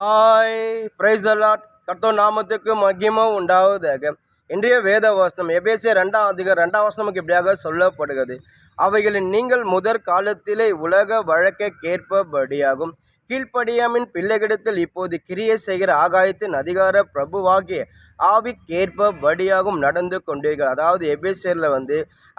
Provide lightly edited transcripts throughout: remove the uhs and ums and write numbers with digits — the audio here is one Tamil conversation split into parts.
ஹாய் பிரைஸ் அலாட் கர்த்தர் நாமத்துக்கு மகிமை உண்டாவதாக. இன்றைய வேத வசனம் எபேசியர் 2:2 இப்படியாக சொல்லப்படுகிறது. அவைகளில் நீங்கள் முதற் காலத்திலே உலக வழக்கைக்கேற்பபடியாகும் கீழ்ப்படியாமின் பிள்ளைகளிடத்தில் இப்போது கிரியை செய்கிற ஆகாயத்தின் அதிகார பிரபுவாகிய ஆவிக்கேற்பபடியாகவும் நடந்து கொண்டீர்கள். அதாவது எபேசியரில்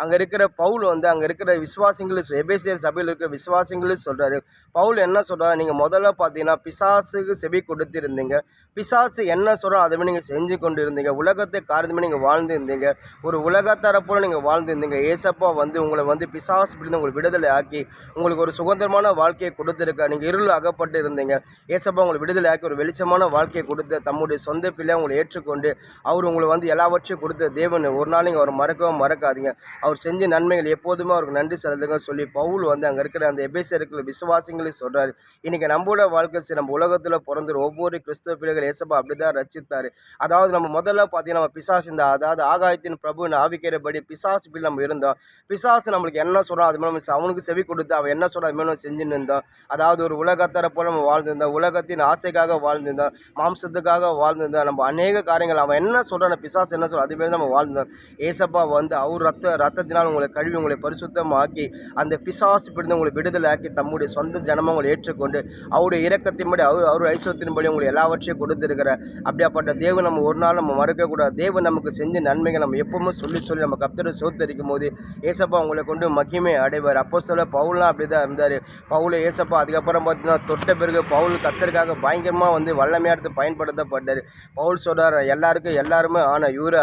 அங்கே இருக்கிற பவுல் அங்கே இருக்கிற விசுவாசிகளும் எபேசியர் சபையில் இருக்கிற விசுவாசிகளும் சொல்கிறாரு. பவுல் என்ன சொல்கிறார், நீங்கள் முதல்ல பார்த்தீங்கன்னா பிசாசுக்கு செவி கொடுத்திருந்தீங்க. பிசாசு என்ன சொல்கிறோம் அதுமாதிரி நீங்கள் செஞ்சு கொண்டு இருந்தீங்க. உலகத்தை காரணமே நீங்கள் வாழ்ந்துருந்தீங்க. ஒரு உலகத்தரப்போல் நீங்கள் வாழ்ந்துருந்தீங்க. ஏசப்பா உங்களை பிசாசு பிடிந்து உங்களை விடுதலை ஆக்கி உங்களுக்கு ஒரு சுதந்திரமான வாழ்க்கையை கொடுத்துருக்க. நீங்கள் இருள் அகப்பட்டு இருந்தீங்க. ஏசப்பா உங்களை விடுதலை ஆக்கி ஒரு வெளிச்சமான வாழ்க்கையை கொடுத்து தம்முடைய சொந்த பிள்ளை உங்களை ஏற்றுக்கொண்டு அவர் உங்களை எல்லாவற்றையும் கொடுத்த தேவன். ஒரு நாள் நீங்கள் அவரை மறக்காதீங்க. அவர் செஞ்ச நன்மைகள் எப்போதுமே அவருக்கு நன்றி செலுத்துங்க சொல்லி பவுல் அங்கே இருக்கிற அந்த எபேசியர்கள் விசுவாசிகளை சொல்கிறார். இன்றைக்கி நம்மளோட வாழ்க்கை நம்ம உலகத்தில் பிறந்த ஒவ்வொரு கிறிஸ்தவ பிள்ளைகள் ஏசப்பா அப்படி தான் ரசித்தார். அதாவது நம்ம முதல்ல பார்த்தீங்கன்னா நம்ம பிசாசு அதாவது ஆகாயத்தின் பிரபு ஆவிக்கிறபடி பிசாசு பிள்ளை நம்ம இருந்தோம். பிசாசு நம்மளுக்கு என்ன சொல்கிறோம் அது மாதிரி அவனுக்கு செவி கொடுத்து அவன் என்ன சொல்கிறோம் அது மாதிரி நம்ம செஞ்சுன்னு இருந்தோம். அதாவது ஒரு உலகத்தரை போல் நம்ம வாழ்ந்திருந்தோம். உலகத்தின் ஆசைக்காக வாழ்ந்திருந்தோம். மாம்சத்துக்காக வாழ்ந்திருந்தோம். நம்ம அநேக காரியங்கள் அவன் என்ன சொல்கிறான் பிசாசு என்ன சொல்கிறோம் அதுமாரி நம்ம வாழ்ந்தோம். ஏசப்பா அவர் ரத்தத்தினால் உங்களை கழுவி உங்களை பரிசுத்தமாக்கி அந்த பிசாசு பிடிந்து உங்களை விடுதலை ஆக்கி தம்முடைய சொந்த ஜனமாக உங்களை ஏற்றுக்கொண்டு அவருடைய இரக்கத்தின்படி அவர் ஐஸ்வர்யத்தின்படி உங்களை எல்லாவற்றையும் கொடுத்துருக்கிறார். அப்படியாப்பட்ட தேவன் நம்ம ஒரு நாள் நம்ம மறக்கக்கூடாது. தேவன் நமக்கு செஞ்ச நன்மைகள் நம்ம எப்பவுமே சொல்லி நம்ம கர்த்தரை சோத்தரிக்கும் போது ஏசப்பா உங்களை கொண்டு மகிமை அடைவார். அப்போஸ்தலர் பவுல்லாம் அப்படி தான் இருந்தார். பவுல் ஏசப்பா அதுக்கப்புறம் பார்த்தீங்கன்னா தொட்ட பிறகு பவுல் கர்த்தருக்காக பயங்கரமாக வல்லமையாக எடுத்து பயன்படுத்தப்பட்டார். பவுல் சொல்கிறார் எல்லாருமே ஆனால் இவரை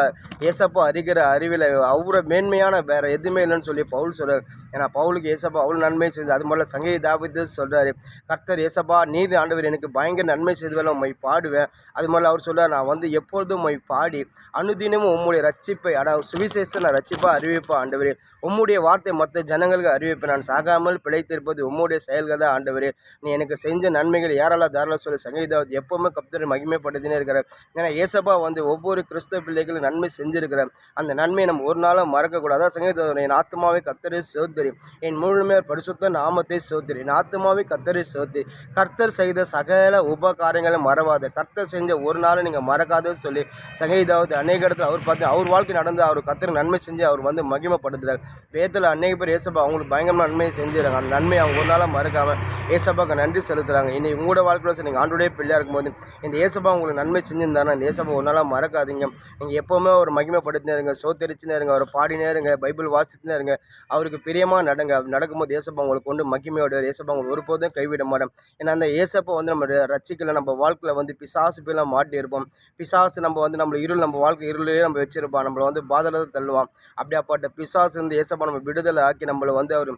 ஏசப்பா அறிகிற அறிவில் அவரை மேன்மையான வேறு எதுவுமே இல்லைன்னு சொல்லி பவுல் சொல்கிறார். ஏன்னா பவுலுக்கு ஏசப்பா அவ்வளோ நன்மை செய்து அது மாதிரி சங்கீத தாவீது சொல்கிறாரு, கர்த்தர் ஏசப்பா நீர் ஆண்டவர் எனக்கு பயங்கர நன்மை செய்துவேன் உம்மை பாடுவேன். அது மாதிரி அவர் சொல்கிறார், நான் எப்பொழுதும் உம்மை பாடி அனுதினமும் உம்முடைய ரட்சிப்பை சுவிசேஷத்தை நான் ரட்சிப்பாக அறிவிப்பேன் ஆண்டவரே. உம்முடைய வார்த்தை மற்ற ஜனங்களுக்கு அறிவிப்பேன். நான் சாகாமல் பிழைத்திருப்பது உம்முடைய செயல்கள் தான் ஆண்டவரே. நீ எனக்கு செஞ்ச நன்மைகள் யாரெல்லாம் தாராளம் சொல்லி சங்கீதாவது எப்போவுமே கர்த்தரை மகிமைப்படுத்தினே இருக்கிறார். ஏன்னா ஏசப்பா ஒவ்வொரு கிறிஸ்தவ பிள்ளைகளும் நன்மை செஞ்சுருக்கிறேன். அந்த நன்மையை நம்ம ஒரு நாளும் மறக்கக்கூடாது. அதான் சங்கீதம், என் ஆத்மாவை கர்த்தரை சோதரி, என் முழுமையாக பரிசுத்த நாமத்தை சோதரி, என் ஆத்மாவை கர்த்தரை சோதரி, கர்த்தர் செய்த சகல உபகாரங்களை மறவாத, கர்த்தர் செஞ்ச ஒரு நாளும் நீங்கள் மறக்காதுன்னு சொல்லி சங்கீதாவது அநேக இடத்துல அவர் வாழ்க்கை நடந்து அவர் கர்த்தர் நன்மை செஞ்சு அவர் மகிமைப்படுத்துகிறார். வேதத்தில் அநேக பேர் ஏசப்பா அவங்களுக்கு பயங்கரமாக நன்மையை செஞ்சுறாங்க. அந்த நன்மையை அவங்க ஒரு நாளாக மறக்காமல் ஏசப்பாவுக்கு நன்றி செலுத்துகிறாங்க. இனி உங்களோட வாழ்க்கையில் நீங்கள் ஆண்டோடைய பிள்ளையாக இருக்கும்போது இந்த ஏசப்பா உங்களுக்கு நன்மை செஞ்சுருந்தானா இந்த ஏசப்பா ஒரு நாளாக மறக்காதீங்க. நீங்கள் எப்போவுமே அவர் மகிமைப்படுத்தினே இருங்க, சோத்தரிச்சுனே இருங்க, அவர் பாடினே இருங்க, பைபிள் வாசிச்சுனே இருங்க, அவருக்கு பிரியமாக நடக்கும்போது ஏசப்பா உங்களுக்கு கொண்டு மகிமையோட ஏசப்பா உங்களுக்கு ஒருபோதும் கைவிட மாட்டோம். ஏன்னா அந்த ஏசப்பா நம்ம ரட்சிக்கல நம்ம வாழ்க்கையில் பிசாசு போயெல்லாம் மாட்டி இருப்போம். பிசாசு நம்ம இருள் நம்ம வாழ்க்கை இருளையே நம்ம வச்சிருப்பான். நம்மளை பாதளத்தை தள்ளுவான். அப்படியாப்பட்ட பிசாசு ஏசப்பா நம்ம விடுதலை ஆக்கி நம்மளை அவர்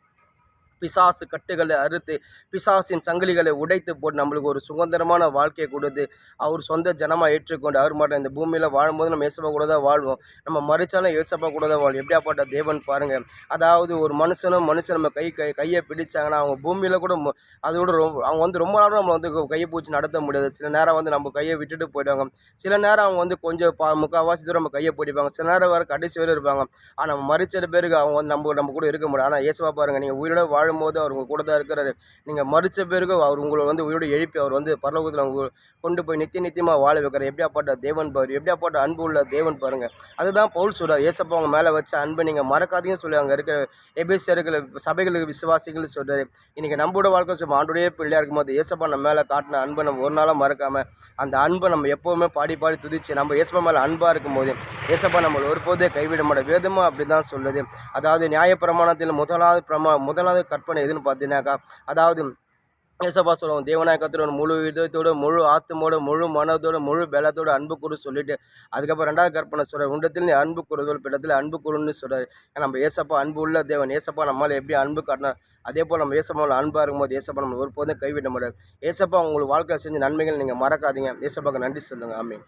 பிசாசு கட்டுகளை அறுத்து பிசாசின் சங்கிலிகளை உடைத்து போட்டு நம்மளுக்கு ஒரு சுதந்திரமான வாழ்க்கையை கொடுத்து அவர் சொந்த ஜனமாக ஏற்றுக்கொண்டு அவர் மட்டும் இந்த பூமியில் வாழும்போது நம்ம ஏசப்பா கூட தான் வாழ்வோம். நம்ம மறிச்சாலும் ஏசப்பா கூட தான் வாழ்வோம். எப்படியாப்பட்ட தேவன் பாருங்கள். அதாவது ஒரு மனுஷன் நம்ம கையை பிடிச்சாங்கன்னா அவங்க பூமியில் கூட அதோட அவங்க ரொம்ப நாளும் நம்ம கையை பூச்சி நடத்த முடியாது. சில நேரம் நம்ம கையை விட்டுட்டு போயிடுவாங்க. சில நேரம் அவங்க கொஞ்சம் முக்கால்வாசி தூரம் நம்ம கையை பிடிப்பாங்க. சில நேரம் வேறு கடைசி வரை இருப்பாங்க. ஆனால் நம்ம மறிச்ச பேருக்கு அவங்க நம்ம கூட இருக்க முடியாது. ஆனால் ஏசப்பா பாருங்கள், நீங்கள் உயிரோட வாழும்போது அவர் உங்கள் கூட தான் இருக்கிறாரு. நீங்கள் மறித்த பிறகு அவர் உங்களை உயிரோடு எழுப்பி அவர் பரலோகத்தில் அவங்க கொண்டு போய் நித்தியமாக வாழ வைக்கிறார். எப்படியாப்பட்ட தேவன் பாரு, எப்படியாப்பட்ட அன்பு உள்ள தேவன் பாருங்கள். அதுதான் பவுல் சொல்கிறார். ஏசப்பா அவங்க மேலே வச்ச அன்பை நீங்கள் மறக்காதீங்கன்னு சொல்லி அங்கே இருக்கிற எபேசியர்கள் சபைகளுக்கு விசுவாசிகள் சொல்கிறார். இன்றைக்கி நம்மளோட வாழ்க்கை ஆண்டோடைய பிள்ளையாக இருக்கும்போது ஏசப்பா நம்ம மேலே காட்டின அன்பை நம்ம ஒரு நாளாக மறக்காமல் அந்த அன்பை நம்ம எப்போவுமே பாடி துதிச்சு நம்ம ஏசப்பா மேலே அன்பாக இருக்கும்போது ஏசப்பா நம்மளை ஒருபோதே கைவிட மாட்டோம். வேதமாக அப்படி தான் சொல்லுது. அதாவது நியாயப்பிரமாணத்தில் முதலாவது கற்பனை எதுன்னு பார்த்தீங்கன்னாக்கா, அதாவது ஏசப்பா சொல்லுவாங்க, தேவனாய கர்த்தரோட முழு இதயத்தோடு முழு ஆத்துமோட முழு மனதோட முழு பலத்தோடு அன்பு கூறு சொல்லிட்டு அதுக்கப்புறம் ரெண்டாவது கற்பனை சொல்கிறார், உண்டத்தில் நீ அன்பு கூறுதல் பிடத்தில் அன்பு கூறுன்னு சொல்கிறார். நம்ம ஏசப்பா அன்பு உள்ள தேவன். ஏசப்பா நம்மளால் எப்படி அன்பு காட்டினா அதே போல் நம்ம ஏசப்பாவில் அன்பாக இருக்கும்போது ஏசப்பா நம்ம ஒருபோதும் கைவிட முடியாது. ஏசப்பா உங்களுக்கு வாழ்க்கை செஞ்ச நன்மைகள் நீங்கள் மறக்காதீங்க. ஏசப்பாவுக்கு நன்றி சொல்லுங்கள். ஆமென்.